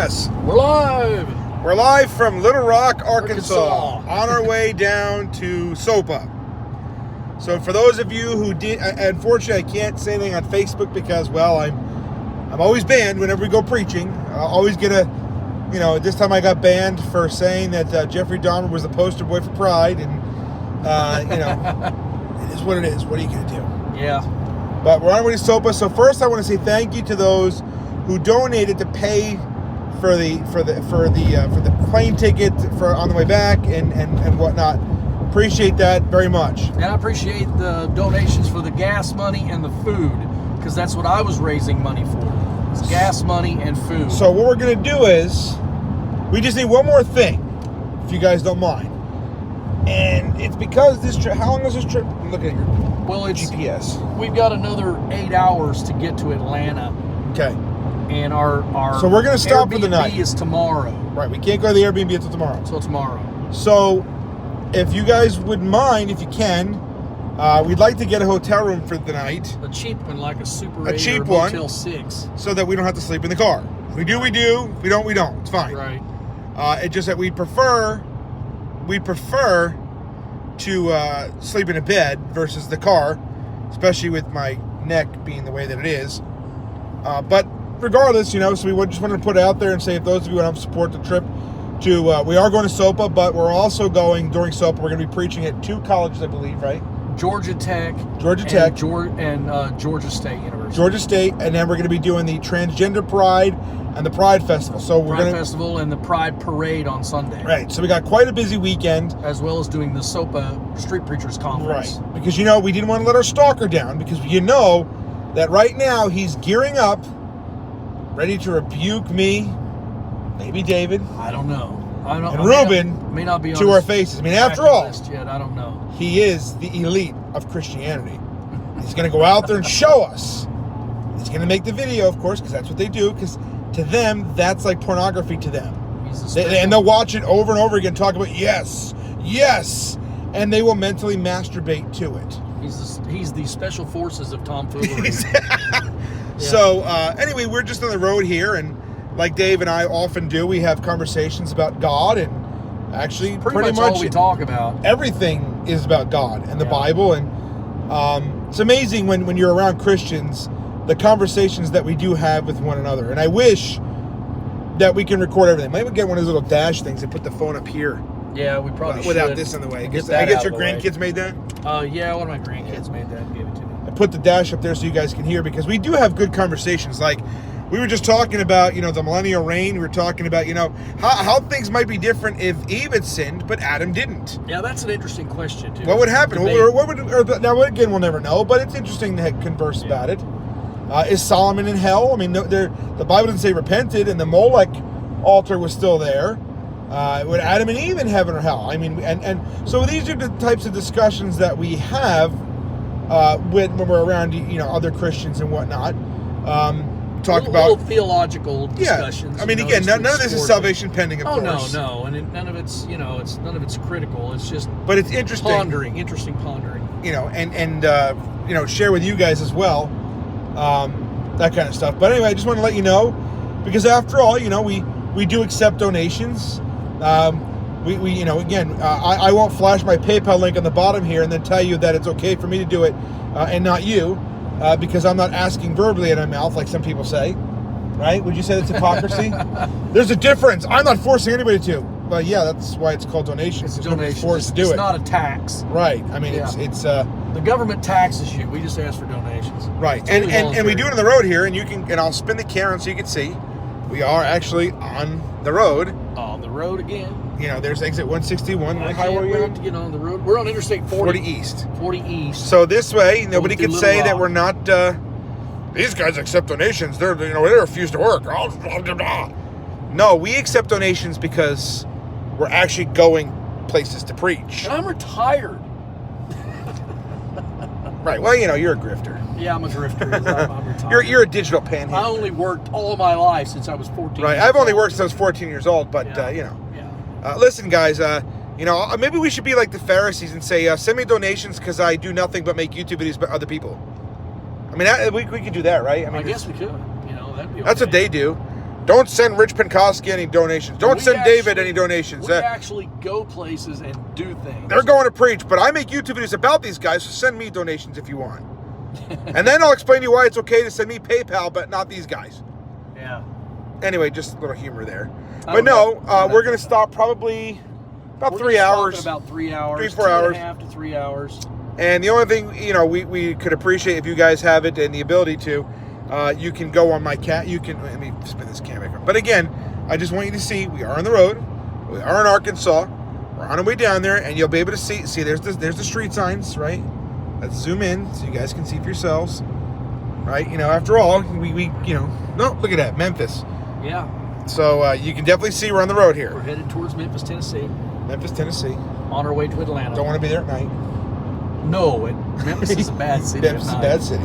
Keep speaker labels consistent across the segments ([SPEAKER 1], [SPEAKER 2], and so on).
[SPEAKER 1] Yes.
[SPEAKER 2] We're live.
[SPEAKER 1] We're live from Little Rock, Arkansas. On our way down to SOPA. So for those of you who did, unfortunately I can't say anything on Facebook because, well, I'm always banned whenever we go preaching. I'll always get this time I got banned for saying that Jeffrey Dahmer was the poster boy for Pride, and it is what it is. What are you going to do?
[SPEAKER 2] Yeah.
[SPEAKER 1] But we're on our way to SOPA. So first I want to say thank you to those who donated to pay for the plane ticket for on the way back and whatnot. Appreciate that very much.
[SPEAKER 2] And I appreciate the donations for the gas money and the food, because that's what I was raising money for. It's gas money and food.
[SPEAKER 1] So what we're going to do is we just need one more thing, if you guys don't mind. And it's because this trip, how long is this trip? I'm looking at your GPS.
[SPEAKER 2] We've got another 8 hours to get to Atlanta.
[SPEAKER 1] Okay.
[SPEAKER 2] And our
[SPEAKER 1] so we're going to stop
[SPEAKER 2] Airbnb
[SPEAKER 1] for the night.
[SPEAKER 2] Is tomorrow.
[SPEAKER 1] Right. We can't go to the Airbnb until tomorrow.
[SPEAKER 2] Until tomorrow.
[SPEAKER 1] So if you guys wouldn't mind, if you can, we'd like to get a hotel room for the night.
[SPEAKER 2] A cheap one, like a Super 8
[SPEAKER 1] cheap
[SPEAKER 2] or
[SPEAKER 1] one,
[SPEAKER 2] Motel 6.
[SPEAKER 1] So that we don't have to sleep in the car. If we do, we do. If we don't, we don't. It's fine.
[SPEAKER 2] Right.
[SPEAKER 1] It's just that we prefer to sleep in a bed versus the car, especially with my neck being the way that it is. But regardless, so we just wanted to put it out there and say, if those of you want to support the trip, we are going to SOPA, but we're also going during SOPA. We're going to be preaching at 2 colleges, I believe, right?
[SPEAKER 2] Georgia Tech, and Georgia State University.
[SPEAKER 1] Georgia State, and then we're going to be doing the Transgender Pride and the Pride Festival. So we're
[SPEAKER 2] Pride Festival and the Pride Parade on Sunday.
[SPEAKER 1] Right. So we got quite a busy weekend,
[SPEAKER 2] as well as doing the SOPA Street Preachers Conference.
[SPEAKER 1] Right. Because we didn't want to let our stalker down, because that right now he's gearing up, ready to rebuke me, maybe David.
[SPEAKER 2] I don't know. And
[SPEAKER 1] Ruben
[SPEAKER 2] may not be
[SPEAKER 1] to our faces. I mean, after all,
[SPEAKER 2] yet. I don't know.
[SPEAKER 1] He is the elite of Christianity. He's going to go out there and show us. He's going to make the video, of course, because that's what they do. Because to them, that's like pornography to them. And they'll watch it over and over again, talk about yes, and they will mentally masturbate to it.
[SPEAKER 2] He's the special forces of tomfoolery.
[SPEAKER 1] Yeah. So anyway, we're just on the road here, and like Dave and I often do, we have conversations about God, and actually pretty much
[SPEAKER 2] all we talk about.
[SPEAKER 1] Everything is about God and the Bible, and it's amazing when you're around Christians, the conversations that we do have with one another. And I wish that we can record everything. Maybe get one of those little dash things and put the phone up here.
[SPEAKER 2] Yeah, we probably
[SPEAKER 1] without
[SPEAKER 2] should.
[SPEAKER 1] this in the way. I guess your grandkids made that?
[SPEAKER 2] Yeah, one of my grandkids made that and gave it to me.
[SPEAKER 1] I put the dash up there so you guys can hear, because we do have good conversations. Like, we were just talking about, the millennial reign. We were talking about, how things might be different if Eve had sinned, but Adam didn't.
[SPEAKER 2] Yeah, that's an interesting question, too.
[SPEAKER 1] What would happen? Now, again, we'll never know, but it's interesting to converse about it. Is Solomon in hell? I mean, the Bible doesn't say repented, and the Molech altar was still there. Would Adam and Eve in heaven or hell? I mean, and so these are the types of discussions that we have when we're around, other Christians and whatnot. Talk about
[SPEAKER 2] little theological discussions.
[SPEAKER 1] I mean, again, none of this is salvation pending, of course.
[SPEAKER 2] No, and none of it's none of it's critical. It's just,
[SPEAKER 1] but it's interesting,
[SPEAKER 2] interesting pondering.
[SPEAKER 1] And share with you guys as well, that kind of stuff. But anyway, I just want to let you know, because after all, we do accept donations. I won't flash my PayPal link on the bottom here and then tell you that it's okay for me to do it and not you. Because I'm not asking verbally in my mouth like some people say, right? Would you say that's hypocrisy? There's a difference. I'm not forcing anybody to. But yeah, that's why it's called donations.
[SPEAKER 2] It's donations.
[SPEAKER 1] Forced to do it.
[SPEAKER 2] It's not a tax.
[SPEAKER 1] Right. I mean, it's
[SPEAKER 2] the government taxes you. We just ask for donations.
[SPEAKER 1] Right. And we do it on the road here, and I'll spin the camera so you can see. We are actually on the road.
[SPEAKER 2] On the road again.
[SPEAKER 1] There's exit 161.
[SPEAKER 2] I can't wait to get on the road. We're on Interstate 40
[SPEAKER 1] East.
[SPEAKER 2] 40 East.
[SPEAKER 1] So this way, nobody can say that we're not. These guys accept donations. They refuse to work. No, we accept donations because we're actually going places to preach.
[SPEAKER 2] And I'm retired.
[SPEAKER 1] Right. Well, you're a grifter.
[SPEAKER 2] Yeah, I'm a grifter. I'm retired.
[SPEAKER 1] You're a digital panhandler.
[SPEAKER 2] I only worked all my life since I was 14.
[SPEAKER 1] Right. I've only worked since I was 14 years old, but listen, guys. Maybe we should be like the Pharisees and say, send me donations because I do nothing but make YouTube videos about other people. I mean, we could do that, right? I mean,
[SPEAKER 2] I guess we could.
[SPEAKER 1] That's what they do. Don't send Rich Penkoski any donations. Don't send David any donations.
[SPEAKER 2] We actually go places and do things.
[SPEAKER 1] They're going to preach, but I make YouTube videos about these guys, so send me donations if you want. And then I'll explain to you why it's okay to send me PayPal, but not these guys.
[SPEAKER 2] Yeah.
[SPEAKER 1] Anyway, just a little humor there. But no, we're going to stop probably about 3 hours.
[SPEAKER 2] About 3 hours.
[SPEAKER 1] 3-4 hours.
[SPEAKER 2] 2.5 to 3 hours.
[SPEAKER 1] And the only thing, you know, we could appreciate if you guys have it and the ability to, you can go on my cat. You can, let me spin this camera. But again, I just want you to see, we are on the road. We are in Arkansas. We're on our way down there, and you'll be able to see, there's the street signs, right? Let's zoom in so you guys can see for yourselves, right? You know, after all, we you know, no, look at that, Memphis.
[SPEAKER 2] Yeah.
[SPEAKER 1] So you can definitely see we're on the road here.
[SPEAKER 2] We're headed towards Memphis, Tennessee.
[SPEAKER 1] Memphis, Tennessee.
[SPEAKER 2] On our way to Atlanta.
[SPEAKER 1] Don't want to be there at night.
[SPEAKER 2] No, Memphis is a bad city.
[SPEAKER 1] Memphis is a bad city.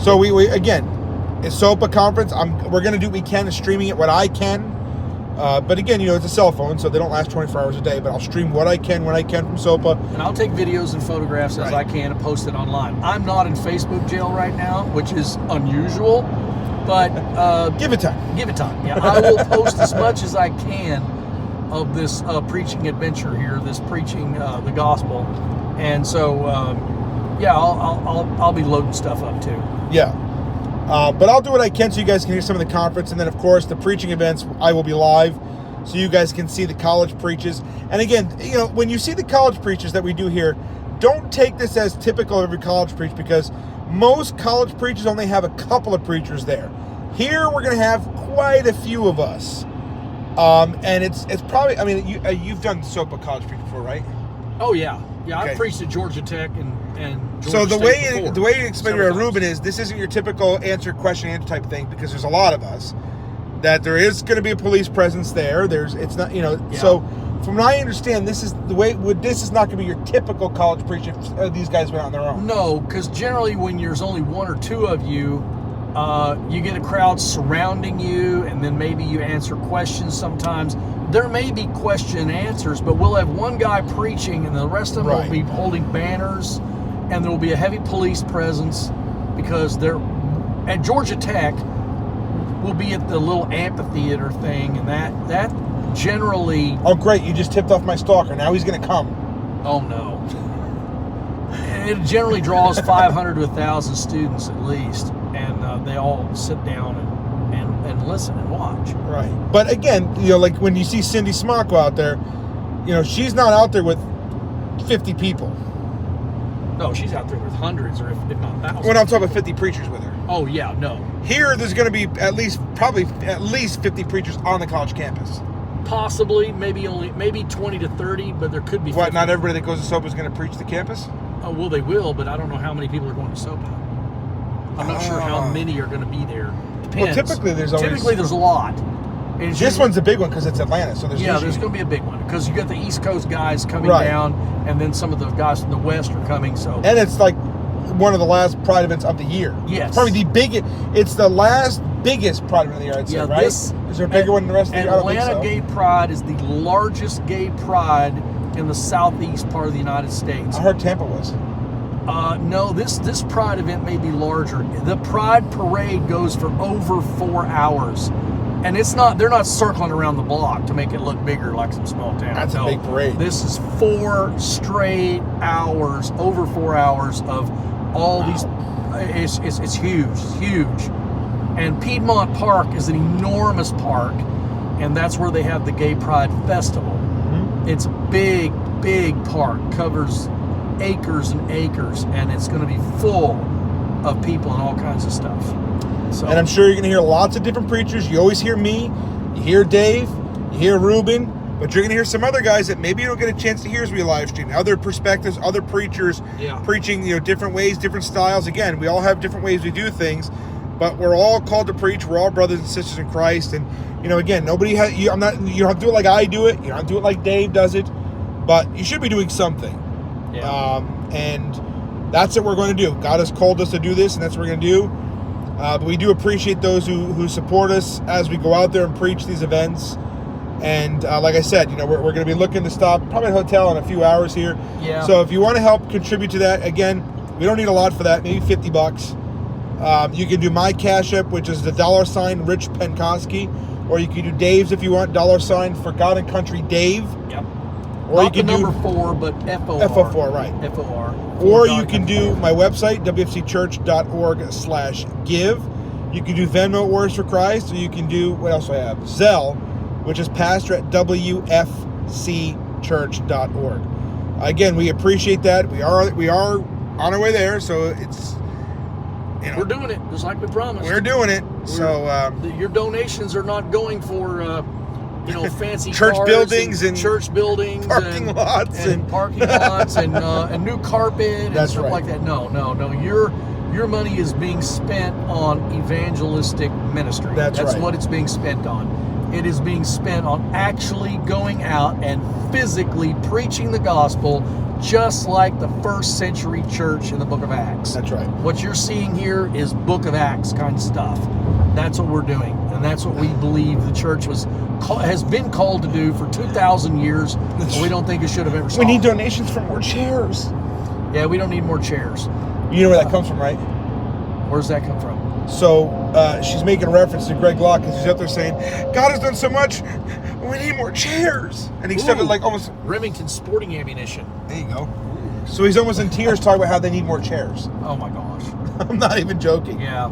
[SPEAKER 1] So we again, it's SOPA conference. We're gonna do what we can, streaming it what I can. But again, you know, it's a cell phone, so they don't last 24 hours a day. But I'll stream what I can when I can from SOPA.
[SPEAKER 2] And I'll take videos and photographs as I can and post it online. I'm not in Facebook jail right now, which is unusual. But
[SPEAKER 1] give it time.
[SPEAKER 2] Give it time. Yeah, I will post as much as I can of this preaching adventure here, this preaching the gospel, and so yeah, I'll be loading stuff up too.
[SPEAKER 1] Yeah, but I'll do what I can so you guys can hear some of the conference, and then of course the preaching events I will be live, so you guys can see the college preaches. And again, you know, when you see the college preaches that we do here, don't take this as typical of every college preach, because most college preachers only have a couple of preachers there. Here we're going to have quite a few of us. And it's probably, I mean, you've done SOPA college preach before, right?
[SPEAKER 2] Oh yeah, yeah.
[SPEAKER 1] Okay.
[SPEAKER 2] I preached at Georgia Tech and Georgia
[SPEAKER 1] so the
[SPEAKER 2] State
[SPEAKER 1] way you explain to
[SPEAKER 2] times.
[SPEAKER 1] Ruben is this isn't your typical question answer type thing, because there's a lot of us. That there is going to be a police presence there. It's not, you know.
[SPEAKER 2] Yeah.
[SPEAKER 1] So from what I understand, this is the way. This is not going to be your typical college preach if these guys went on their own.
[SPEAKER 2] No, because generally when there's only one or two of you, you get a crowd surrounding you, and then maybe you answer questions sometimes. There may be question and answers, but we'll have one guy preaching, and the rest of them will be holding banners, and there will be a heavy police presence, because they're at Georgia Tech. We'll be at the little amphitheater thing, and that generally...
[SPEAKER 1] Oh, great. You just tipped off my stalker. Now he's going to come.
[SPEAKER 2] Oh, no. It generally draws 500 to 1,000 students at least, and they all sit down and listen and watch.
[SPEAKER 1] Right. But again, you know, like when you see Cindy Smocko out there, you know, she's not out there with 50 people.
[SPEAKER 2] No, she's out there with hundreds, or if not thousands.
[SPEAKER 1] When I'm talking about 50 preachers with her.
[SPEAKER 2] Oh, yeah, no.
[SPEAKER 1] Here, there's going to be probably at least 50 preachers on the college campus.
[SPEAKER 2] Possibly, maybe 20 to 30, but there could be 50.
[SPEAKER 1] What, not everybody that goes to SOPA is going to preach the campus?
[SPEAKER 2] Oh, well, they will, but I don't know how many people are going to SOPA. I'm not sure how many are going to be there. Depends.
[SPEAKER 1] Well, typically there's
[SPEAKER 2] a lot. And
[SPEAKER 1] this one's a big one because it's Atlanta, so there's
[SPEAKER 2] there's going to be a big one, because you got the East Coast guys coming down, and then some of the guys from the West are coming. So,
[SPEAKER 1] and it's like one of the last Pride events of the year.
[SPEAKER 2] Yes,
[SPEAKER 1] probably the biggest. It's the last biggest Pride event of the year, I'd say, right? Is there a bigger one than the rest of the year?
[SPEAKER 2] Atlanta Gay Pride is the largest gay pride in the southeast part of the United States.
[SPEAKER 1] I heard Tampa was.
[SPEAKER 2] No, this Pride event may be larger. The Pride Parade goes for over 4 hours. And they're not circling around the block to make it look bigger like some small town.
[SPEAKER 1] That's a big parade.
[SPEAKER 2] This is 4 straight hours, over 4 hours of all these. It's huge, it's huge. And Piedmont Park is an enormous park, and that's where they have the Gay Pride Festival. Mm-hmm. It's a big, big park, covers acres and acres, and it's going to be full of people and all kinds of stuff. So.
[SPEAKER 1] And I'm sure you're going to hear lots of different preachers. You always hear me, you hear Dave, you hear Ruben, but you're going to hear some other guys that maybe you don't get a chance to hear as we live stream. Other perspectives, other preachers preaching, you know, different ways, different styles. Again, we all have different ways we do things, but we're all called to preach. We're all brothers and sisters in Christ. And, you know, again, nobody has, you don't have to do it like I do it. You don't have to do it like Dave does it, but you should be doing something.
[SPEAKER 2] Yeah.
[SPEAKER 1] And that's what we're going to do. God has called us to do this, and that's what we're going to do. But we do appreciate those who support us as we go out there and preach these events. And like I said, you know, we're going to be looking to stop probably at a hotel in a few hours here.
[SPEAKER 2] Yeah.
[SPEAKER 1] So if you want to help contribute to that, again, we don't need a lot for that, maybe $50. You can do my CashApp, which is the $ RichPenkoski, or you can do Dave's if you want, $ for God and Country Dave.
[SPEAKER 2] Yep.
[SPEAKER 1] Or
[SPEAKER 2] Not
[SPEAKER 1] you can
[SPEAKER 2] the
[SPEAKER 1] do
[SPEAKER 2] number 4, but FOR.
[SPEAKER 1] FO4, right.
[SPEAKER 2] FOR.
[SPEAKER 1] Or you can do my website, wfcchurch.org/give. You can do Venmo at Words for Christ, or you can do, what else do I have? Zelle, which is pastor at wfcchurch.org. Again, we appreciate that. We are on our way there, so it's, you know,
[SPEAKER 2] we're doing it just like we promised.
[SPEAKER 1] We're doing it.
[SPEAKER 2] Your donations are not going for fancy
[SPEAKER 1] church
[SPEAKER 2] cars
[SPEAKER 1] buildings and
[SPEAKER 2] church buildings,
[SPEAKER 1] parking lots
[SPEAKER 2] and parking lots and new carpet and stuff like that. No. Your money is being spent on evangelistic ministry. That's
[SPEAKER 1] right.
[SPEAKER 2] what it's being spent on. It is being spent on actually going out and physically preaching the gospel, just like the first century church in the book of Acts.
[SPEAKER 1] That's right.
[SPEAKER 2] What you're seeing here is book of Acts kind of stuff. That's what we're doing, and that's what we believe the church has been called to do for 2,000 years. We don't think it should have ever stopped.
[SPEAKER 1] We need donations for more chairs.
[SPEAKER 2] Yeah, we don't need more chairs.
[SPEAKER 1] You know where that comes from, right?
[SPEAKER 2] Where does that come from?
[SPEAKER 1] So she's making a reference to Greg Locke, because he's out there saying, God has done so much, we need more chairs. And he said it like almost...
[SPEAKER 2] Remington sporting ammunition.
[SPEAKER 1] There you go. So he's almost in tears talking about how they need more chairs.
[SPEAKER 2] Oh my gosh.
[SPEAKER 1] I'm not even joking.
[SPEAKER 2] Yeah.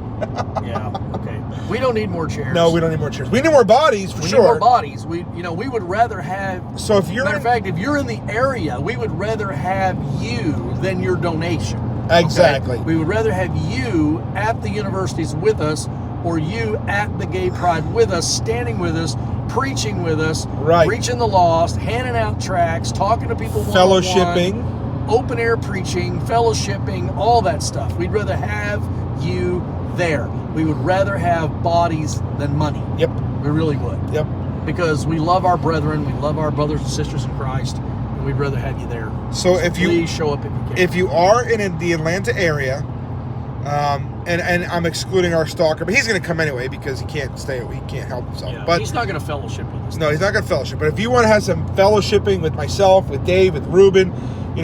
[SPEAKER 2] Okay. We don't need more chairs.
[SPEAKER 1] No, we don't need more chairs. We need more bodies, for sure.
[SPEAKER 2] We need more bodies. We would rather have...
[SPEAKER 1] So if you're...
[SPEAKER 2] Matter of fact, if you're in the area, we would rather have you than your donation.
[SPEAKER 1] Exactly.
[SPEAKER 2] Okay? We would rather have you at the universities with us, or you at the Gay Pride with us, standing with us, preaching with us,
[SPEAKER 1] right,
[SPEAKER 2] reaching the lost, handing out tracts, talking to people one-on-one,
[SPEAKER 1] fellowshipping,
[SPEAKER 2] open air preaching, fellowshipping, all that stuff. We'd rather have you there. We would rather have bodies than money.
[SPEAKER 1] Yep.
[SPEAKER 2] We really would.
[SPEAKER 1] Yep.
[SPEAKER 2] Because we love our brethren, we love our brothers and sisters in Christ, and we'd rather have you there.
[SPEAKER 1] So
[SPEAKER 2] please show up if you can.
[SPEAKER 1] If you are in the Atlanta area, and I'm excluding our stalker, but he's going to come anyway because he can't help himself.
[SPEAKER 2] Yeah,
[SPEAKER 1] but
[SPEAKER 2] he's not going to fellowship with us.
[SPEAKER 1] No, he's not going to fellowship. But if you want to have some fellowshipping with myself, with Dave, with Ruben,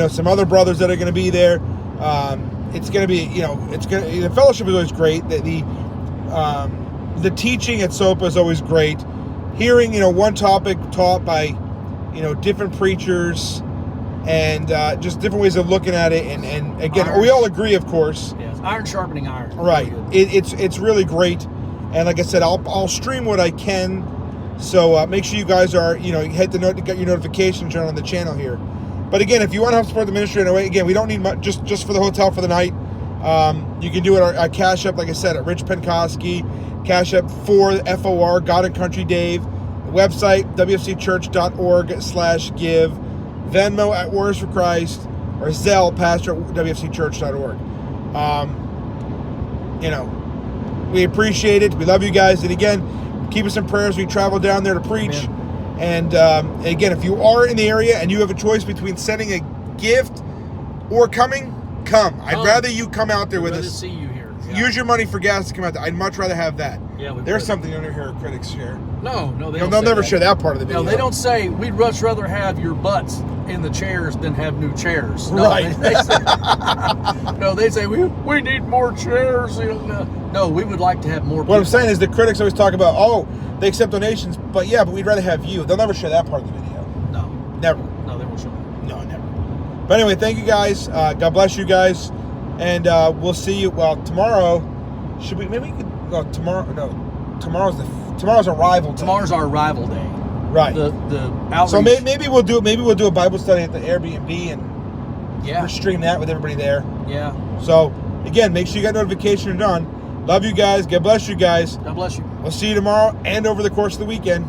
[SPEAKER 1] some other brothers that are going to be there, it's going to be, the fellowship is always great. The teaching at SOPA is always great. Hearing, one topic taught by, different preachers, and just different ways of looking at it, and again, we all agree, of course.
[SPEAKER 2] Yes, iron sharpening iron.
[SPEAKER 1] Right.
[SPEAKER 2] Really
[SPEAKER 1] it's really great, and like I said, I'll stream what I can. So make sure you guys are hit get your notifications on the channel here. But again, if you want to help support the ministry in a way, again, we don't need much, just for the hotel for the night. You can do it at our CashApp, like I said, at RichPenkoski, CashApp for FOR, God and Country Dave, website wfcchurch.org/give. Venmo at Words for Christ, or Zelle, pastor at wfcchurch.org. We appreciate it. We love you guys. And again, keep us in prayers. We travel down there to preach. Amen. And again, if you are in the area and you have a choice between sending a gift or come. I'd rather you come out there with us.
[SPEAKER 2] See you here. Yeah.
[SPEAKER 1] Use your money for gas to come out there. I'd much rather have that.
[SPEAKER 2] Yeah,
[SPEAKER 1] there's something under here critics share.
[SPEAKER 2] No,
[SPEAKER 1] they'll never share that part of the video.
[SPEAKER 2] No, they don't say we'd much rather have your butts in the chairs than have new chairs. No,
[SPEAKER 1] right.
[SPEAKER 2] They say we need more chairs. No, we would like to have more people.
[SPEAKER 1] What I'm saying is the critics always talk about, they accept donations, but we'd rather have you. They'll never share that part of the video.
[SPEAKER 2] No.
[SPEAKER 1] Never.
[SPEAKER 2] No, they won't show that.
[SPEAKER 1] No, never. But anyway, thank you guys. God bless you guys. And we'll see you, tomorrow. Tomorrow's arrival day.
[SPEAKER 2] Tomorrow's our arrival day.
[SPEAKER 1] Right.
[SPEAKER 2] The outreach.
[SPEAKER 1] So maybe we'll do a Bible study at the Airbnb and stream that with everybody there.
[SPEAKER 2] Yeah.
[SPEAKER 1] So again, make sure you got notifications on. Love you guys. God bless you guys.
[SPEAKER 2] God bless you.
[SPEAKER 1] We'll see you tomorrow and over the course of the weekend.